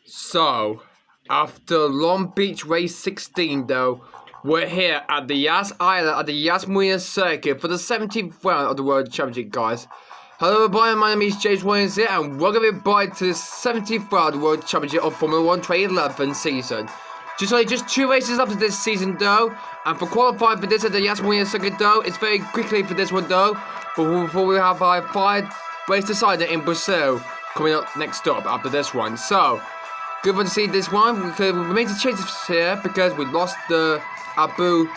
So, after Long Beach Race 16 though, we're here at the Yas Island at the Yas Marina Circuit for the 17th round of the World Championship, guys. Hello everybody, my name is James Williams here, and welcome everybody to the 17th round of the World Championship of Formula 1 2011 season. Just 2 races after this season though, and for qualifying for this at the Yas Marina Circuit though, it's very quickly for this one though, but before we have our 5 race decider in Brazil coming up next up after this one. So, good one to see this one. We made the changes here because we lost the Abu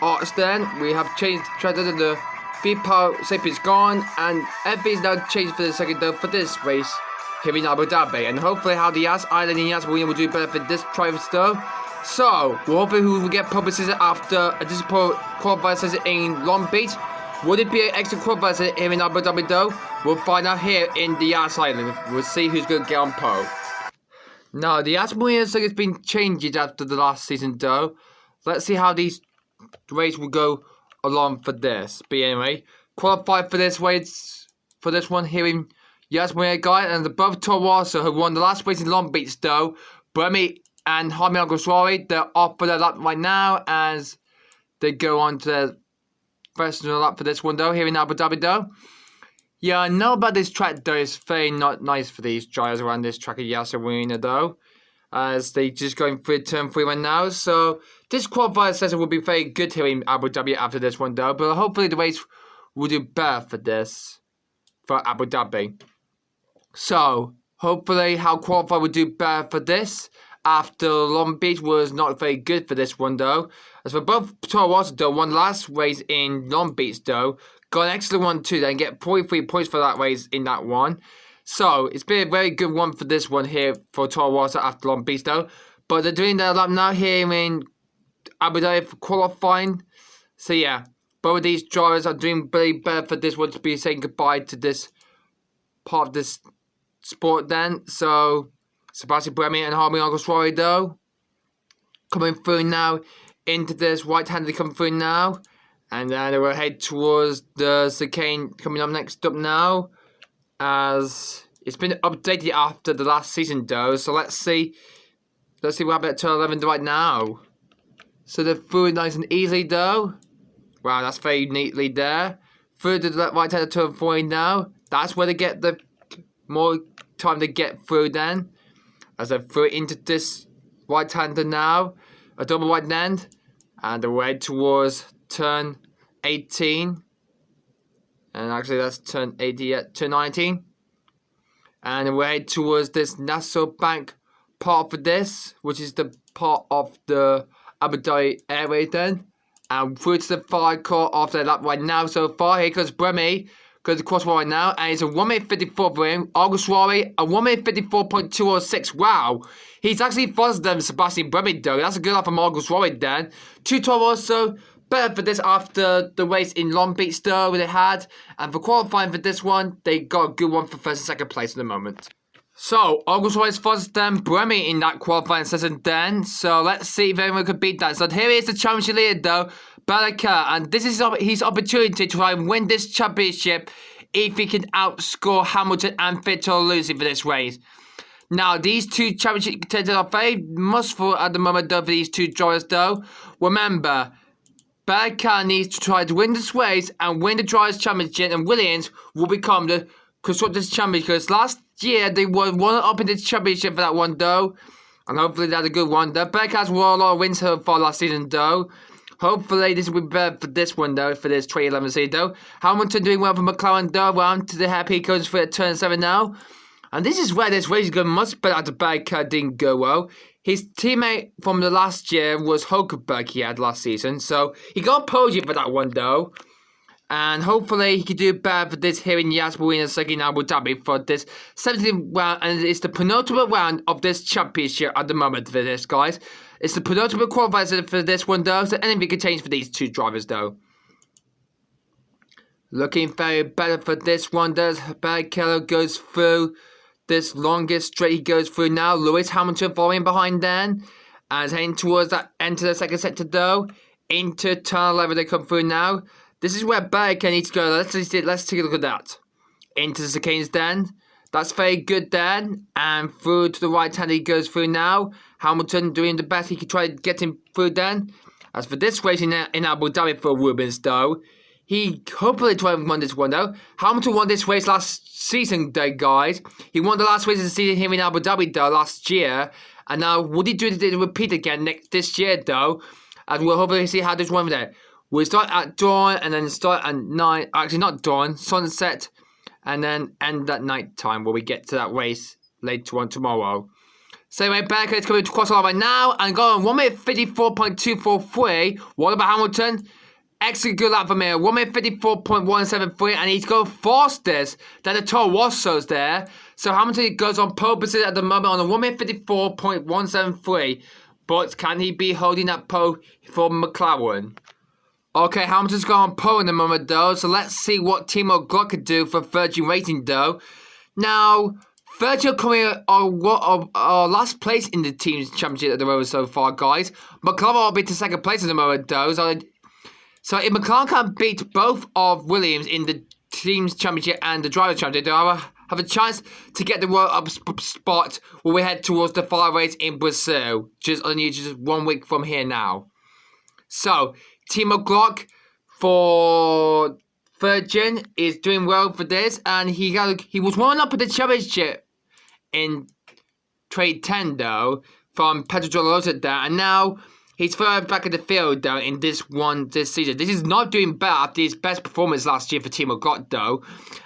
Arts then. We have changed the 3-power safety is gone, and everything's now changed for the second though for this race here in Abu Dhabi. And hopefully how the Yas Island in Yas Marina will do better for this trials though. So, we're hoping who will get pole position after a disappointing qualifier session in Long Beach. Would it be an extra qualifier session here in Abu Dhabi though? We'll find out here in the Yas Island. We'll see who's going to get on pole. Now, the Yas Marina Circuit has been changed after the last season though. Let's see how these races will go along for this. But anyway, qualified for this race, for this one here in Yas Marina, guys, and above Toro who won the last race in Long Beach though. Bremy and Jaime Alguersuari, they're off for their lap right now as they go on to their first lap for this one though, here in Abu Dhabi though. Yeah, I know about this track though, it's very not nice for these drivers around this track at Yas Marina though, as they just going through turn 3 right now. So this qualifier session will be very good here in Abu Dhabi after this one though, but hopefully the race will do better for this, for Abu Dhabi. So hopefully how qualifier will do better for this after Long Beach was not very good for this one though. As for both Toro though, won last race in Long Beach though, got an excellent one too, then get 43 points for that race in that one. So, it's been a very good one for this one here for Toro after Long Beach though. But they're doing their lap now here in Abu Dhabi for qualifying. So yeah, both of these drivers are doing very better for this one to be saying goodbye to this part of this sport then. So, Sebastian Bremy and Jaime Alguersuari though, coming through now into this right-handed coming through now. And then they will head towards the chicane coming up next up now, as it's been updated after the last season though. So let's see what happened at turn 11 right now. So they're through nice and easily though. Wow, that's very neatly there. Through to the right hand of turn 4 now. That's where they get the more time to get through then, as they're through into this right-hander now, a double right hand, and they're head towards turn 18, and actually that's turn 80 at turn 19, and we're heading towards this Nassau Bank part for this, which is the part of the Abu Dhabi airway then, and through to the far court after that lap right now. So far here goes Bremy, goes across right now, and it's a 1:54 for him. Alguersuari, a 1:54.206. Wow, he's actually faster than Sebastian Bremy though. That's a good lap from Alguersuari then. 2 Toro better for this after the race in Long Beach though they had, and for qualifying for this one, they got a good one for first and second place at the moment. So, Alguersuari is faster than Bremy in that qualifying session then, so let's see if anyone could beat that. So here is the championship leader though, Balaka, and this is his opportunity to try and win this championship if he can outscore Hamilton and Fitoluzzi for this race. Now, these two championship contenders are very must-for at the moment though for these two drivers though. Remember, Balaka needs to try to win this race and win the Drivers' Championship, and Williams will become the Constructors' Champion, because last year they won one up in the championship for that one though, and hopefully that's a good one though. Balaka's won a lot of wins so far last season though. Hopefully this will be better for this one though, for this 2011 season though. Hamilton doing well for McLaren though, round to the happy goes for turn 7 now. And this is where this race is going much better after Balaka didn't go well. His teammate from the last year was Hulkenberg he had last season, so he got a podium for that one though. And hopefully he can do better for this here in Yas Marina Circuit in Abu Dhabi for this 17th round, and it's the penultimate round of this championship at the moment for this, guys. It's the penultimate qualifier for this one though, so anything can change for these two drivers though. Looking very better for this one. There's Barrichello goes through this longest straight he goes through now. Lewis Hamilton following behind then, and heading towards that end to the second sector though. Into turn 11 they come through now. This is where Barrichello needs to go. Let's take a look at that. Into the chicanes then. That's very good then. And through to the right hand he goes through now. Hamilton doing the best he could try to get him through then. As for this race in Abu Dhabi for Rubens though, he hopefully tried to win this one though. Hamilton won this race last season though, guys. He won the last race of the season here in Abu Dhabi though last year. And now would he do the repeat again this year though? And we'll hopefully see how this one there. We'll start at dawn and then start at night. Actually not dawn, sunset. And then end at night time where we get to that race later on tomorrow. So anyway, Becker is coming to cross the line right now and go on 1 minute 54.243. What about Hamilton? Excellent good lap from here. 1 minute 54.173 and he's going fastest than the Toro Rosso's there. So Hamilton goes on pole position at the moment on a 1 minute 54.173. But can he be holding that pole for McLaren? Okay, Hamilton's gone on pole in the moment though, so let's see what Timo Glock could do for Virgin Racing though. Now, Virgin coming are last place in the team's championship at the moment so far, guys. McLaren will be to second place at the moment though, so if McLaren can beat both of Williams in the team's championship and the driver's championship, they'll have a chance to get the World Up spot when we head towards the final race in Brazil, just 1 week from here now. So, Timo Glock for Virgin is doing well for this, and he was warming up at the championship in 2010 though from Pedro Rosa there, and now he's further back in the field though in this season. This is not doing better after his best performance last year for Timo Glock though.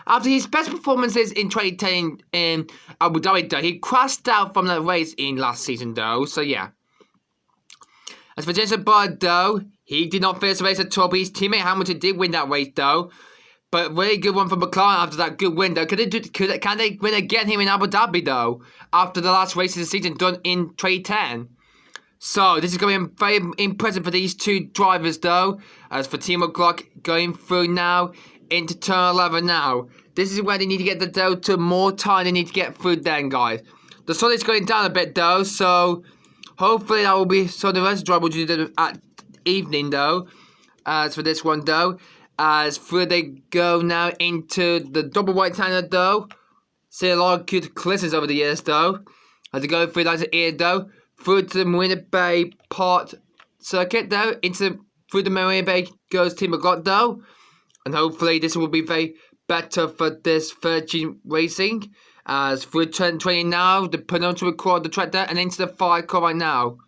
After his best performances in 2010 in Abu Dhabi though, he crashed out from the race in last season though. So yeah. As for Jensen Button though, he did not finish the race at all, but his teammate Hamilton did win that race though. But really good one for McLaren after that good win though. Can they win again here in Abu Dhabi though? After the last race of the season done in 2010. So this is going to be very impressive for these two drivers though. As for Timo Glock going through now into turn 11 now. This is where they need to get the Delta more time they need to get through then, guys. The sun is going down a bit though, so hopefully that will be, so the rest of the drive will do that at evening though. As for this one though, as through they go now into the double white hander though. See a lot of good collisions over the years though. As they go through that here though, through to the Marina Bay Part circuit though, through the Marina Bay goes Timo Glock though. And hopefully this will be very better for this Virgin Racing. As through turn 20 now, the penultimate core of the track there, and into the 5 car right now.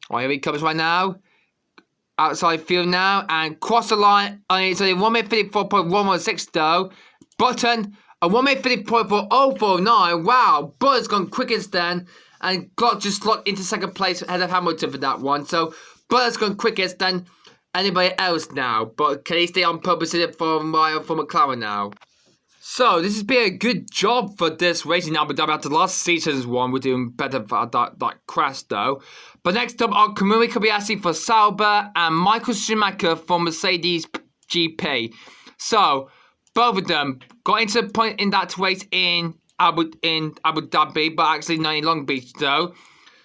Oh, here he comes right now. Outside field now, and cross the line. And it's a 1 minute 54.116 though. Button, a 1 minute 50.4049. Wow, Button's gone quickest then. And Glock just slot into second place ahead of Hamilton for that one. So, Button's gone quickest than anybody else now. But can he stay on purpose for McLaren now? So, this has been a good job for this race in Abu Dhabi after last season's one. We're doing better for that crash though. But next up are Kamui Kobayashi for Sauber and Michael Schumacher for Mercedes GP. So, both of them got into the point in that race in Abu Dhabi, but actually not in Long Beach though.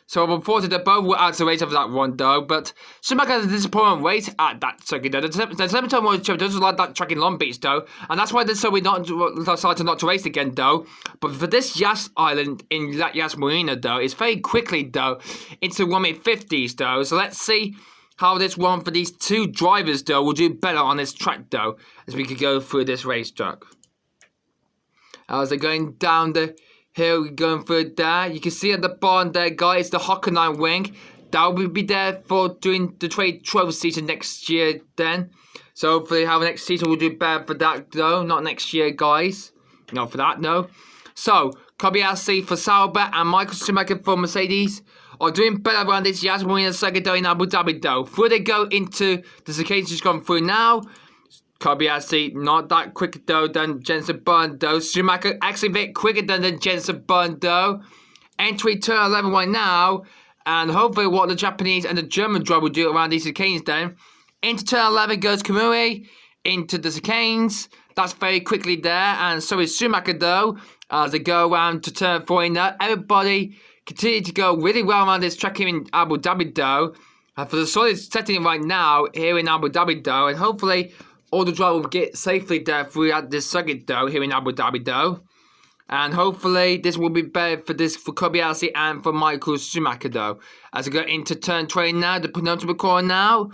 So unfortunately, they both were out of the race of that one though. But Schumacher has a disappointing race at that circuit though. The 7-time World Champion doesn't like that track in Long Beach though, and that's why they decided not to race again though. But for this Yas Island in Yas Marina though, it's very quickly though into 1 minute 50s though. So let's see how this one for these two drivers though will do better on this track though, as we could go through this racetrack. As they're going down the hill, going through there, you can see at the bottom there, guys, the Hockenheim wing. That will be there for doing the 2012 season next year then. So hopefully how next season will do better for that though. Not next year, guys. Not for that, no. So, Kobayashi for Sauber and Michael Schumacher for Mercedes are doing better around this Yas Marina Circuit though in Abu Dhabi though. Before they go into the circuit just gone through now, Kobayashi not that quick though than Jensen Button though. Schumacher actually a bit quicker than Jensen Button though. Entry turn 11 right now. And hopefully what the Japanese and the German driver will do around these chicanes then. Into turn 11 goes Kamui. Into the chicanes. That's very quickly there. And so is Schumacher though. As they go around to turn 14 now. Everybody continue to go really well around this track here in Abu Dhabi though. And for the solid setting right now here in Abu Dhabi though. And hopefully all the driver will get safely there throughout this circuit though, here in Abu Dhabi though. And hopefully this will be better for Kobayashi and for Michael Schumacher though. As we go into turn 20 now, the penultimate corner now.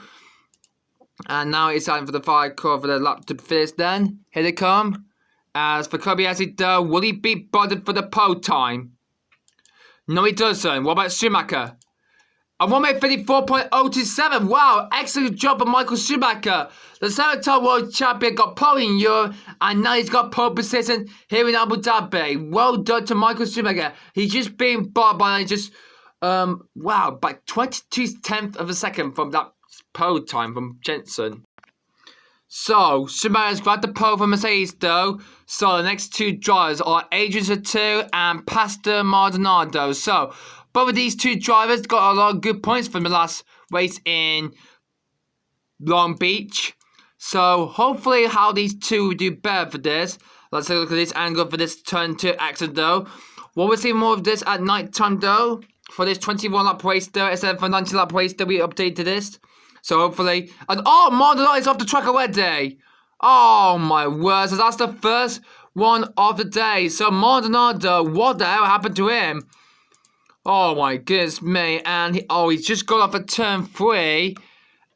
And now it's time for the final corner for the lap to finish then. Here they come. As for Kobayashi though, will he be bothered for the pole time? No, he doesn't. What about Schumacher? A 1:54.027. Wow, excellent job for Michael Schumacher. The 7-time world champion got pole in Europe, and now he's got pole position here in Abu Dhabi. Well done to Michael Schumacher. He's just been barred by wow, by 22/10 of a second from that pole time from Jensen. So, Schumacher's grabbed the pole from Mercedes though. So, the next two drivers are Adrian Satou and Pastor Maldonado. So, both of these two drivers got a lot of good points from the last race in Long Beach. So, hopefully how these two will do better for this. Let's take a look at this angle for this turn 2 accident though. Will we see more of this at night time though? For this 21 lap race though, instead of 90 lap race that we updated this. So hopefully, and oh, Maldonado is off the track already. Oh my word, so that's the first one of the day. So Maldonado, what the hell happened to him? Oh my goodness me, and he's just got off at turn 3,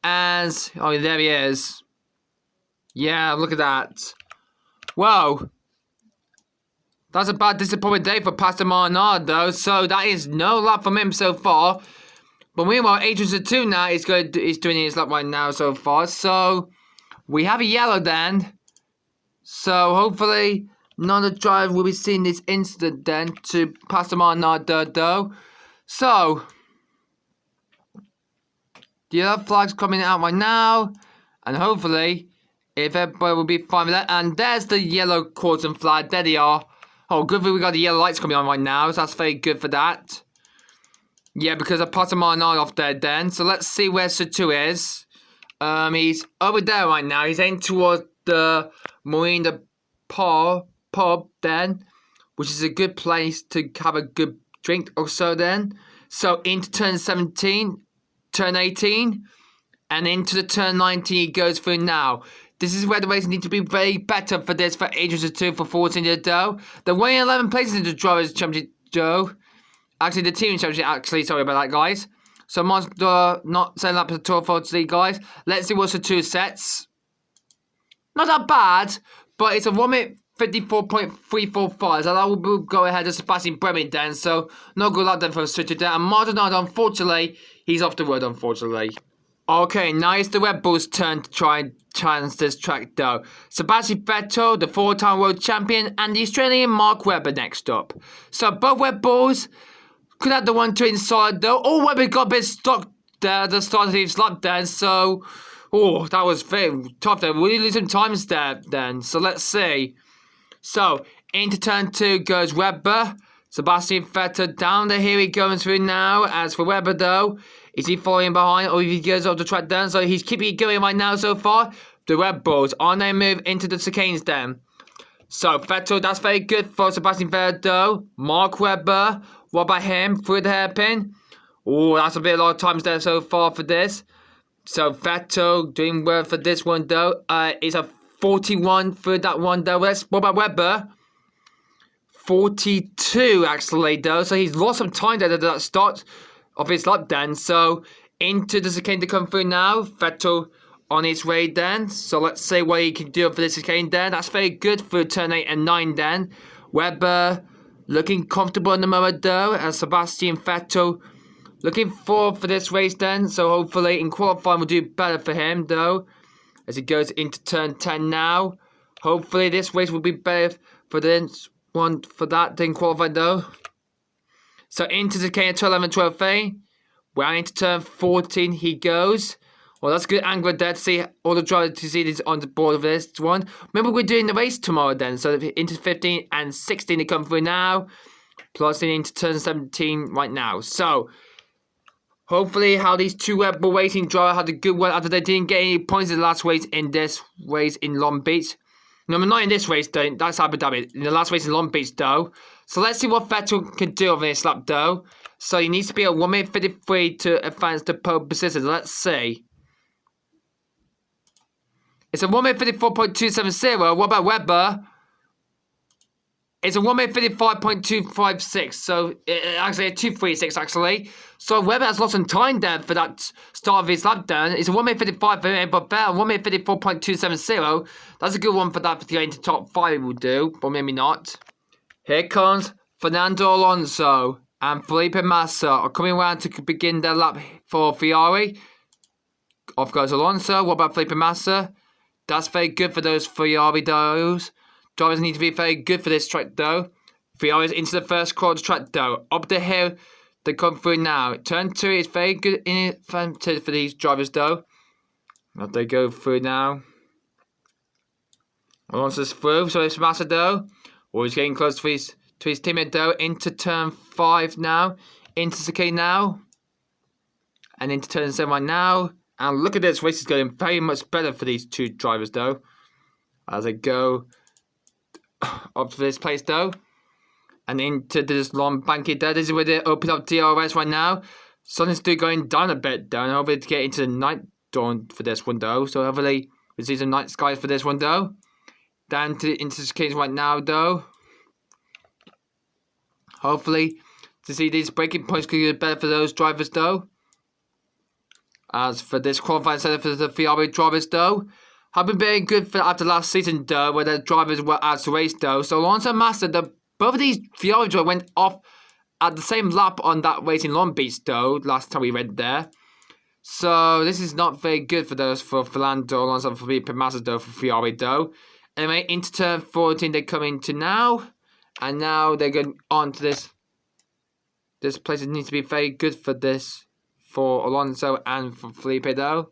and oh, there he is. Yeah, look at that. Whoa. That's a bad disappointing day for Pastor Maldonado, so that is no lap from him so far. But meanwhile, Adrian Satou now is doing his lap right now so far. So we have a yellow then. So hopefully none of the drivers will be seeing this incident then to Pastor Maldonado though. So the yellow flag's coming out right now, and hopefully if everybody will be fine with that. And there's the yellow caution flag. There they are. Oh, good thing we got the yellow lights coming on right now. So that's very good for that. Yeah, because I passed him on off there then. So let's see where Satou is. He's over there right now. He's heading towards the Marina pub then, which is a good place to have a good drink or so then. So into turn 17, turn 18, and into the turn 19 he goes through now. This is where the race needs to be very better for this, for Adrian Satou for 14 the dough. The way 11 places in the Drivers' Championship dough. Actually, the team championship, sorry about that, guys. So, Monster not setting up the tour for today, guys. Let's see what's the 2 sets. Not that bad, but it's a 1:54.345. So, that will go ahead of Sebastian Bremy then. So, no good luck then for Satou there. And Maldonado, unfortunately, he's off the road, unfortunately. Okay, now it's the Red Bulls' turn to try and challenge this track, though. Sebastian Vettel, the 4-time world champion, and the Australian Mark Webber next up. So, both Red Bulls could have the 1-2 inside though. Oh, Webber got a bit stuck there at the start of his lap then. So, oh, that was very tough there. Really lose some times there then. So, let's see. So, into turn 2 goes Webber. Sebastian Vettel down there. Here he goes through now. As for Webber though, is he following behind or if he goes off the track then? So, he's keeping it going right now so far. The Red Bulls on their move into the chicanes then. So, Vettel, that's very good for Sebastian Vettel though. Mark Webber. What about him through the hairpin? Oh, that's a lot of times there so far for this. So Vettel doing well for this one though. It's a 41 for that one though. What about Webber? 42 actually though. So he's lost some time there at that start of his lap then. So into the chicane to come through now. Vettel on his way then. So let's see what he can do for this chicane then. That's very good for turn 8 and 9 then. Webber looking comfortable in the moment though, and Sebastian Vettel looking forward for this race then, so hopefully in qualifying will do better for him though, as he goes into turn 10 now. Hopefully this race will be better for this one for that than qualifying though. So into the K 11 trophy, well into turn 14 he goes. Well, that's a good angle there to see all the drivers to see this on the board of this one. Remember, we're doing the race tomorrow then. So into 15 and 16 to come through now. Plus into turn 17 right now. So, hopefully how these two Red Bull racing drivers had a good one after they didn't get any points in the last race in this race in Long Beach. No, not in this race though. That's Abu Dhabi. In the last race in Long Beach though. So let's see what Vettel can do on this lap though. So he needs to be a 1:53 to advance to pole position. Let's see. It's a 1:54.270. What about Webber? It's a 1 minute 55.256, so actually a 236 actually. So Webber has lost some time there for that start of his lap down. It's a 1 minute 55, but better 1 minute 54.270. That's a good one for that to get into top 5 will do, but maybe not. Here comes Fernando Alonso and Felipe Massa are coming around to begin their lap for Ferrari. Off goes Alonso. What about Felipe Massa? That's very good for those Ferrari those. Drivers need to be very good for this track though. Ferrari's into the first quarter track though. Up the hill they come through now. Turn 2 is very good in it for these drivers though. Up they go through now. Alonso's through, so it's Massa though. Always getting close to his teammate though. Into turn 5 now. Into chicane now. And into turn 7 right now. And look at this, race is going very much better for these two drivers though. As they go up to this place though. And into this long banky there. This is where they open up DRS right now. Sun is still going down a bit though. And hopefully to get into the night dawn for this one though. So hopefully we see some night skies for this one though. Down to into the chicanes right now though. Hopefully to see these braking points could get better for those drivers though. As for this qualifying setup for the Ferrari drivers though, have been very good for after last season though, where the drivers were out to race though. So Alonso and Massa, both of these Ferrari drivers went off at the same lap on that race in Long Beach though, last time we went there. So this is not very good for those for Fernando Alonso and Felipe Massa though for Ferrari though. Anyway, into turn 14 they come into now. And now they're going on to this. This place needs to be very good for this. For Alonso and for Felipe though.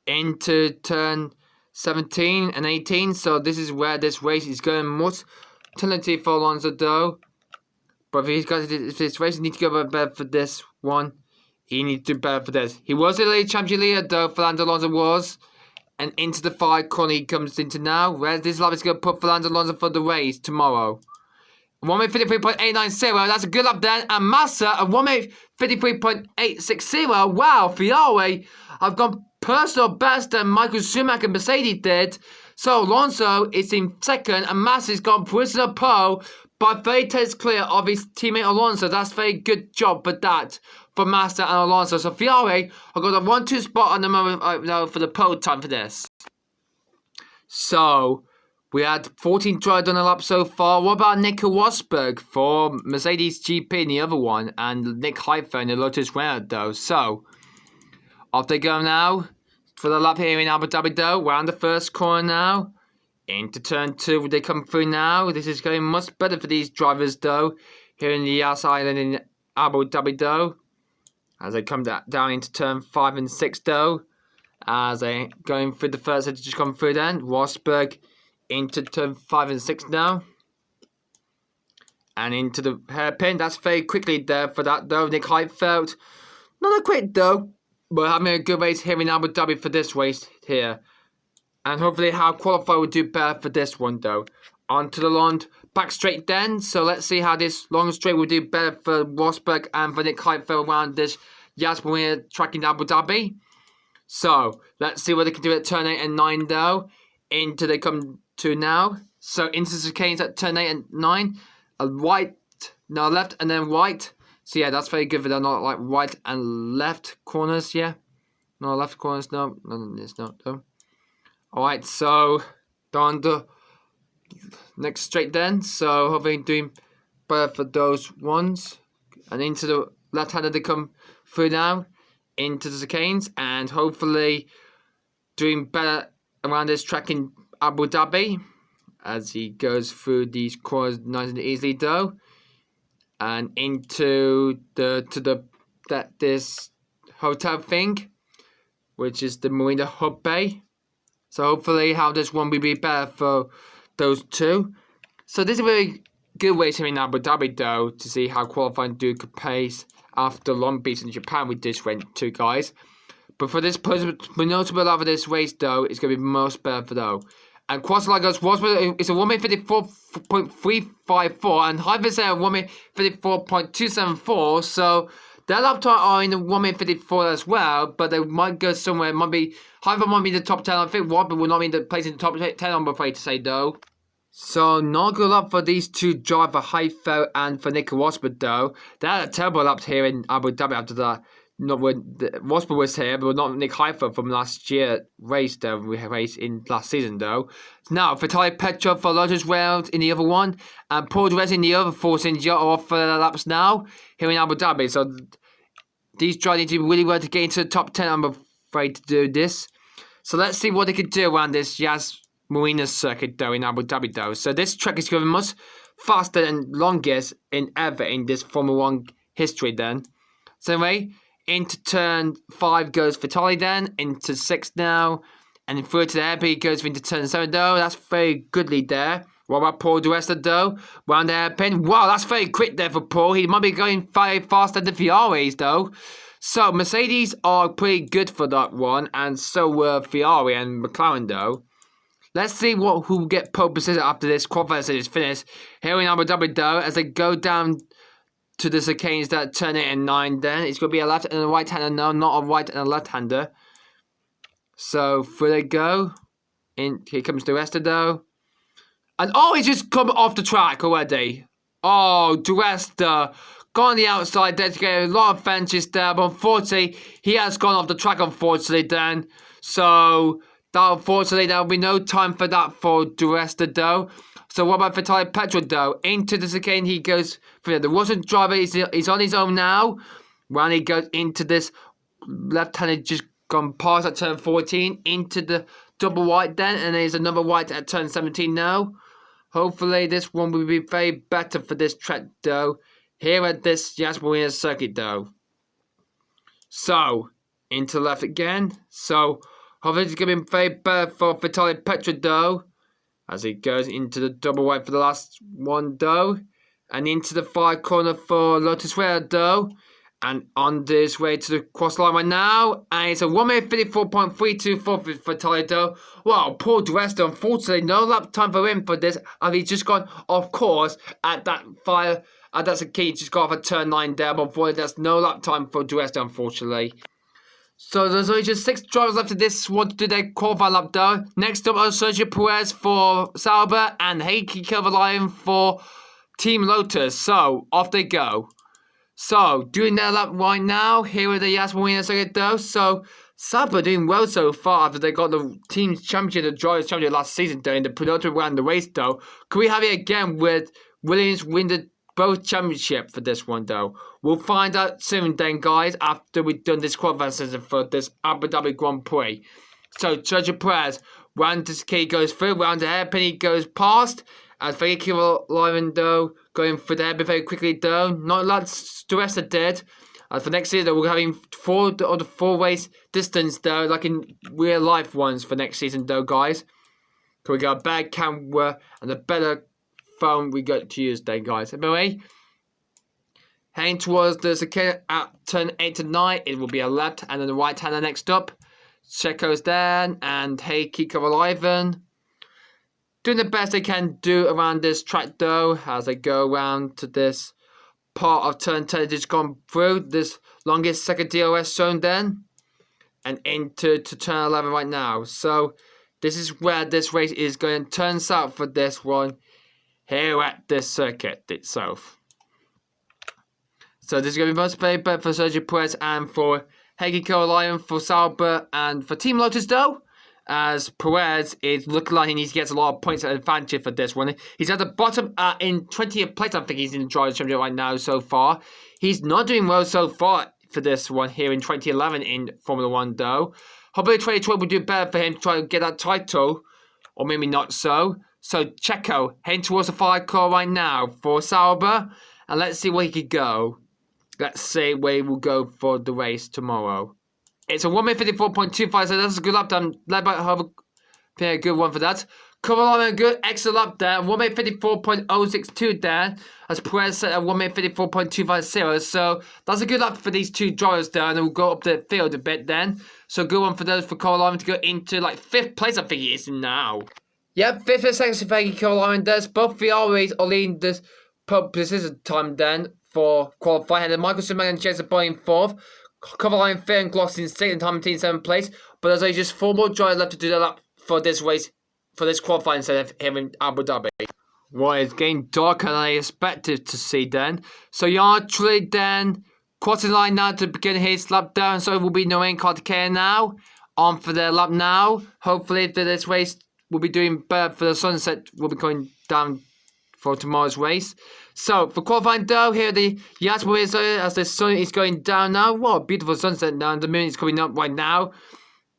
Into turn 17 and 18. So this is where this race is going much. Penalty for Alonso though. But if this race needs to go better for this one. He needs to do better for this. He was a lead champion leader though. Fernando Alonso was. And into the 5 corner he comes into now. Where this lap is going to put Fernando Alonso for the race tomorrow. 1:53.890, that's a good lap then. And Massa at 1:53.860. Wow, Ferrari have gone personal best than Michael Schumacher and Mercedes did. So Alonso is in second and Massa has gone personal pole by 30 tenths clear of his teammate Alonso. That's very good job for that for Massa and Alonso. So Ferrari have got a 1-2 spot on the moment for the pole time for this. So we had 14 drivers on the lap so far. What about Nico Rosberg for Mercedes GP in the other one? And Nick Heidfeld in the Lotus Renault though. So, off they go now. For the lap here in Abu Dhabi though. We're on the first corner now. Into turn 2 they come through now. This is going much better for these drivers though. Here in the Yas Island in Abu Dhabi though. As they come down into turn 5 and 6 though. As they going through the first set to just come through then. Rosberg into turn 5 and 6 now. And into the hairpin. That's very quickly there for that though. Nick Heidfeld. Not that quick though. But having a good race here in Abu Dhabi for this race here. And hopefully how qualify will do better for this one though. Onto the long back straight then. So let's see how this long straight will do better for Rosberg and for Nick Heidfeld around this Yas Marina track in Abu Dhabi. So let's see what they can do at turn 8 and 9 though. Into they come to now. So into the chicanes at turn 8 and 9. A right, no left and then right. So yeah, that's very good for them. Not like right and left corners, yeah. No left corners, no. No, it's not, no. Alright, so down the next straight then. So hopefully doing better for those ones. And into the left hander they come through now. Into the chicanes. And hopefully doing better around this track in Abu Dhabi. As he goes through these corners nice and easily though. And into this hotel thing. Which is the Marina Hub Bay. So hopefully how this one will be better for those two. So this is a very good race here in Abu Dhabi though. To see how qualifying do could pace after Long Beach in Japan we just went to guys. But for this notable lap of this race though, it's going to be most better for though. And Quasilagos was it's a 1:54.354 and Hyper said 1:54.274. So their lap time are in the 1:54 as well, but they might go somewhere. Hyper might be the top 10. I think Robert will not be in the place in the top 10. I'm afraid to say though. So, not good luck for these two drivers, Heifel and for Nico Rosberg, though. They had a terrible lap here in Abu Dhabi after that. Not when Rosberg was here, but not Nick Heifel from last year race, though. We had race in last season, though. Now, Vitaly Petrov for Lotus World in the other one, and Paul Dress in the other Force India are off for the laps now here in Abu Dhabi. So, these drivers need to really well to get into the top 10, I'm afraid, to do this. So, let's see what they can do around this Yas Marina Circuit, though, in Abu Dhabi, though. So, this track is going much faster and longest in ever in this Formula 1 history, then. So, anyway, into turn 5 goes Vitaly then, into 6 now, and through to the hairpin goes into turn 7 though. That's very goodly there. What about Paul Di Resta though? Round the hairpin. Wow, that's very quick there for Paul. He might be going very faster than the Ferraris though. So Mercedes are pretty good for that one, and so were Ferrari and McLaren though. Let's see who will get pole position after this qualifier is finished. Here in Abu Dhabi though, as they go down to the chicanes that turn 8 and 9 then. It's going to be a left and a right hander now, not a right and a left hander. So, through they go. In here comes the rest of though. And oh, he's just come off the track already. Oh, Duresta gone on the outside there to get a lot of fences there, but unfortunately, he has gone off the track, unfortunately, then. So, unfortunately, there will be no time for that for Duresta though. So what about Vitaly Petrov though? Into the chicane he goes for the Russian driver. He's on his own now. When he goes into this left-handed, just gone past at turn 14 into the double white then, and there's another white at turn 17 now. Hopefully this one will be very better for this track though. Here at this Yas Marina Circuit though. So into left again. So hopefully it's going to be very better for Vitaly Petrov though, as he goes into the double white for the last one though, and into the far corner for Lotus World though, and on this way to the cross line right now, and it's a 1 minute 54.324 for Vitaly though. Well, Paul Dresta, unfortunately, no lap time for him for this, and he's just gone off course at that fire. That's a key, just got off at turn 9 there, but unfortunately, there's no lap time for Dresta, unfortunately. So there's only just 6 drivers left of this one to do their qualifying lap though. Next up are Sergio Perez for Sauber and Heikki Kovalainen for Team Lotus. So off they go. So doing their lap right now here at the Yas Marina Circuit though. So Sauber doing well so far after they got the team's championship, the drivers' championship last season though in the penultimate round of the race though. Could we have it again with Williams win the both championship for this one though? We'll find out soon then guys, after we've done this qualifying session for this Abu Dhabi Grand Prix. So Sergio Perez, round this key goes through, round the hairpin he goes past, as Heikki Kovalainen though going through the hairpin very quickly though. Not like the rest of did. As for next year though, we're having 4 race distance though, like in real life ones for next season though guys. So we got a better camera and a better phone we got to use then guys. Anyway, heading towards the chicane at turn 8 to 9, it will be a left and then the right hander next up. Checo's there and Heikki Kovalainen doing the best they can do around this track though, as they go around to this part of turn 10 just gone through this longest second DRS zone then, and into turn 11 right now. So this is where this race is going to turn south for this one here at this circuit itself. So this is going to be most very better for Sergio Perez and for Heikki Kovalainen for Sauber and for Team Lotus though, as Perez is looking like he needs to get a lot of points advantage for this one. He's at the bottom in 20th place, I think he's in the Drivers' Championship right now so far. He's not doing well so far for this one here in 2011 in Formula 1 though. Hopefully 2012 will do better for him to try to get that title, or maybe not so. So Checo heading towards the fire car right now for Sauber, and let's see where he could go. Let's see where he will go for the race tomorrow. It's a 1 minute 54.25, so that's a good lap time. Led by Harvard, a good one for that. Kovalainen, good extra lap there. 1 minute 54.062 there, as Perez set at 1 minute 54.250. So that's a good lap for these two drivers there, and we'll go up the field a bit then. So good one for those for Kovalainen to go into like 5th place, I think he is now. Yep, 5th and 2nd for Heikki Kovalainen does. Both Ferraris are leading this pole position time then for qualifying. And then Michael Schumacher and Jason Boy in 4th. Kovalainen 3rd and Gloss in 6th and Hamilton in 7th place. But there's only just 4 more drivers left to do the lap for this race for this qualifying instead of here in Abu Dhabi. Well, it's getting darker than I expected to see then. So Yardley then crossing line now to begin his lap down. So it will be Noen Carter now on for their lap now. Hopefully this race will be doing better for the sunset. Will be going down for tomorrow's race. So for qualifying though, here the Yas Marina Circuit as the sun is going down now. What a beautiful sunset now. The moon is coming up right now.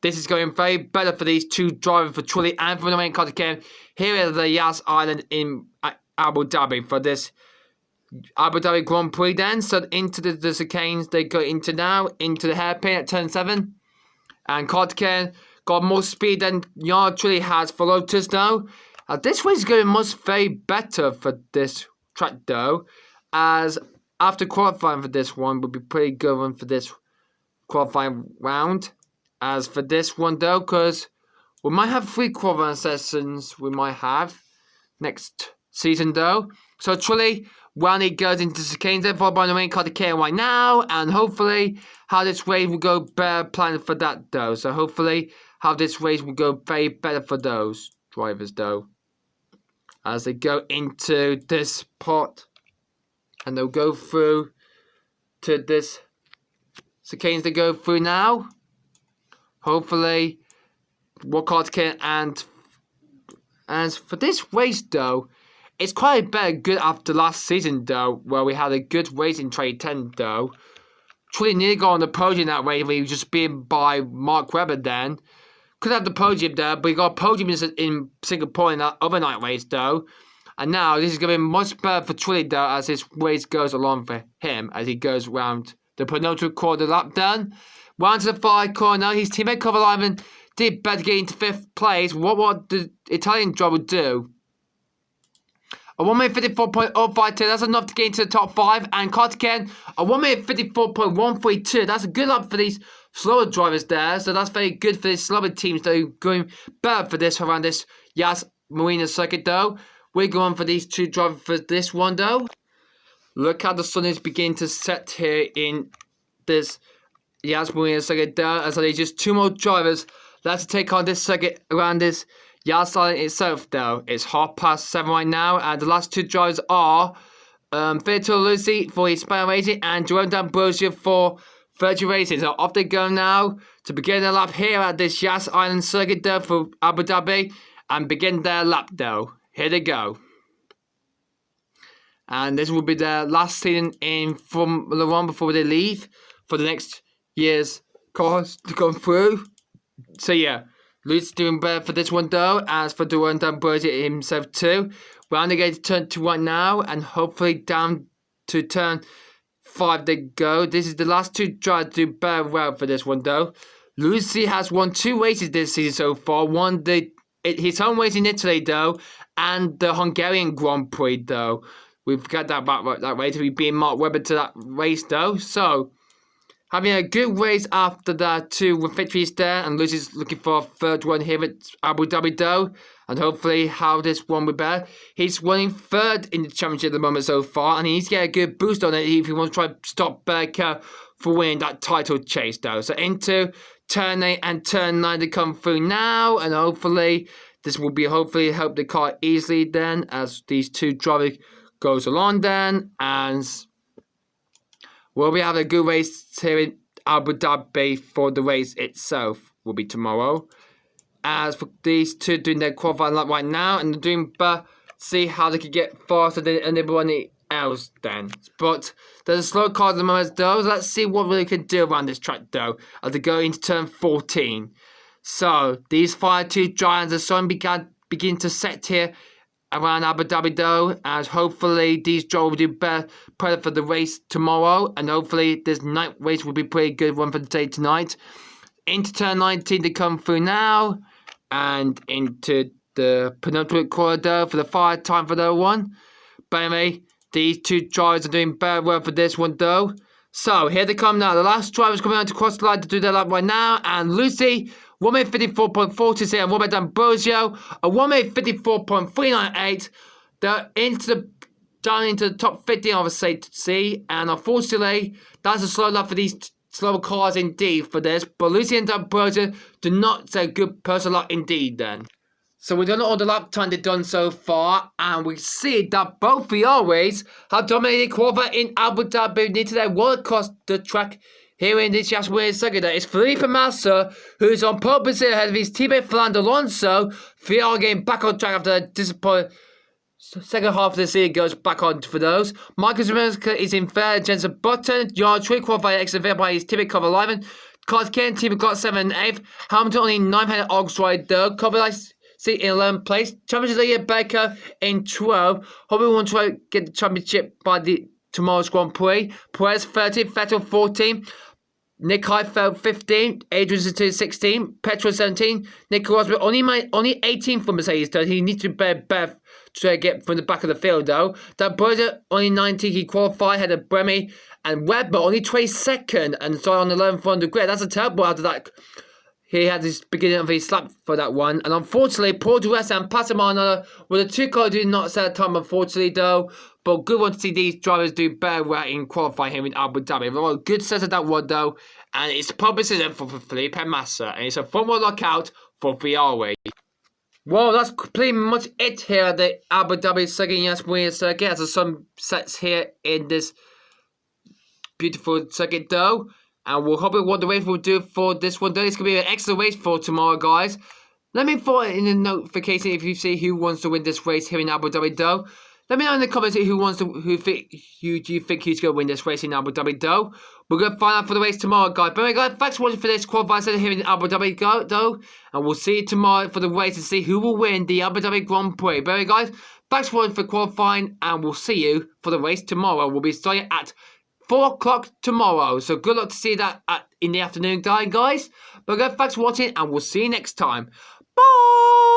This is going very better for these two drivers, for Trulli and for the main Carter. Here is the Yas Island in Abu Dhabi for this Abu Dhabi Grand Prix then. So into the chicanes they go into now, into the hairpin at turn 7. And Carter got more speed than Trulli has for Lotus now. This race is going much very better for this track though, as after qualifying for this one would be pretty good one for this qualifying round. As for this one though, because we might have 3 qualifying sessions we might have next season though. So Trulli, when he goes into chicanes, then followed by the main Carter right now, and hopefully how this race will go better planned for that though. So hopefully how this race will go very better for those drivers though, as they go into this part, and they'll go through to this chicanes they go through now. Hopefully, what Carter and for this race though, it's quite a better good after last season though, where we had a good race in 2010 though. Trulli nearly got on the podium that way, he was just beaten by Mark Webber then. Could have the podium there, but he got a podium in Singapore in that other night race though. And now this is going to be much better for Trulli though, as this race goes along for him, as he goes round the penultimate quarter lap done. Round to the 5 corner, his teammate Kovalainen did better get into 5th place. What the Italian driver would do? A 1 minute 54.052, that's enough to get into the top 5. And Carter a 1 minute 54.132, that's a good lap for these slower drivers there. So that's very good for these slower teams though, going better for this around this Yas Marina Circuit though. We're going for these 2 drivers for this one though. Look how the sun is beginning to set here in this Yas Marina Circuit there, as there's just 2 more drivers left to take on this circuit around this Yas Island itself though. It's 7:30 right now, and the last 2 drivers are Vitor Lucy for his Spanish racing and Jerome D'Ambrosio for Virgin Racing. So off they go now to begin their lap here at this Yas Island Circuit though for Abu Dhabi, and begin their lap though. Here they go. And this will be their last season in Formula 1 before they leave for the next year's cars to come through. So yeah, Luke's doing better for this one though, as for Jerome D'Ambrosio himself too. We're only going to turn 2 right now, and hopefully down to turn 5 they go. This is the last 2 drivers to do better well for this one though. Lucy has won 2 races this season so far. Won his home race in Italy though, and the Hungarian Grand Prix though. We've got that back that way to be being Mark Webber to that race though. So having a good race after that too, with victories there, and Lucy's looking for a 3rd one here at Abu Dhabi though, and hopefully how this one will be better. He's running 3rd in the championship at the moment so far, and he needs to get a good boost on it if he wants to try to stop Baker for winning that title chase though. So into turn 8 and turn 9 to come through now, and hopefully this will be help the car easily then, as these 2 drivers goes along then, and we'll be having a good race here in Abu Dhabi for the race itself will be tomorrow. As for these 2 doing their qualifying lap right now, and they're doing better, see how they can get faster than anybody else then. But there's a slow car at the moment though, so let's see what they can do around this track though, as they go into turn 14. So these 2 giants, the sun begin to set here around Abu Dhabi though, and hopefully these drivers will do better for the race tomorrow, and hopefully this night race will be pretty good one for the day tonight. Into turn 19 to come through now, and into the penultimate corridor for the 5 time for the one. But anyway, these 2 drivers are doing very well for this one though. So here they come now. The last driver's coming out to cross the line to do their lap right now, and Lucy 1 minute 54.46, and Robert D'Ambrosio a 1 minute 54.398. They're down into the top 15, I would say, to see, and unfortunately that's a slow lap for these slower cars indeed for this. But Lucy and D'Ambrosio do not say good personal luck indeed then. So we don't know all the lap time they've done so far, and we see that both Ferraris have dominated qualifying in Abu Dhabi near to their world across the track here in this Yas Marina Circuit. It's Felipe Massa who's on pole position ahead of his teammate Fernando Alonso. Ferrari getting back on track after a disappointing second half of the season goes back on for those. Marcus Ramirez is in third, Jensen Button. Yard 3 qualified exit by his teammate Cover Lyman. Carlos Ken team got 7th and 8th. Hamilton only 9th headed Oxride though. Cover seat in 11th place. Championship leader Baker in 12th. Hoping we want to try to get the championship by tomorrow's Grand Prix. Perez 13th, Vettel 14th. Nick Heidfeld 15, Adrian Zito 16, Petrol 17, Nick Rosberg only 18 for Mercedes though. He needs to bear to get from the back of the field though. That Berger only 19, he qualified, had a Bremy, and Webber only 22nd and started on the 11th on the grid. That's a terrible out of that. He had his beginning of his lap for that one. And unfortunately, Paul Duress and Passamano were the two cars who did not set a time, unfortunately, though. But good one to see these drivers do better in qualifying here in Abu Dhabi. Well, good set of that one, though. And it's a pole position for Felipe Massa. And it's a front-wheel lockout for Ferrari. Well, that's pretty much it here at the Abu Dhabi Circuit, Yas Marina Circuit. As some sets here in this beautiful circuit, though. And we'll hope what the race will do for this one. It's going to be an excellent race for tomorrow, guys. Let me put in the notification if you see who wants to win this race here in Abu Dhabi, though. Let me know in the comments who do you think who's going to win this race in Abu Dhabi, though. We're going to find out for the race tomorrow, guys. But anyway, guys, thanks for watching for this qualifying session here in Abu Dhabi, though. And we'll see you tomorrow for the race to see who will win the Abu Dhabi Grand Prix. But anyway, guys, thanks for watching for qualifying. And we'll see you for the race tomorrow. We'll be starting at 4 o'clock tomorrow. So good luck to see that in the afternoon, guys. But guys, thanks for watching, and we'll see you next time. Bye!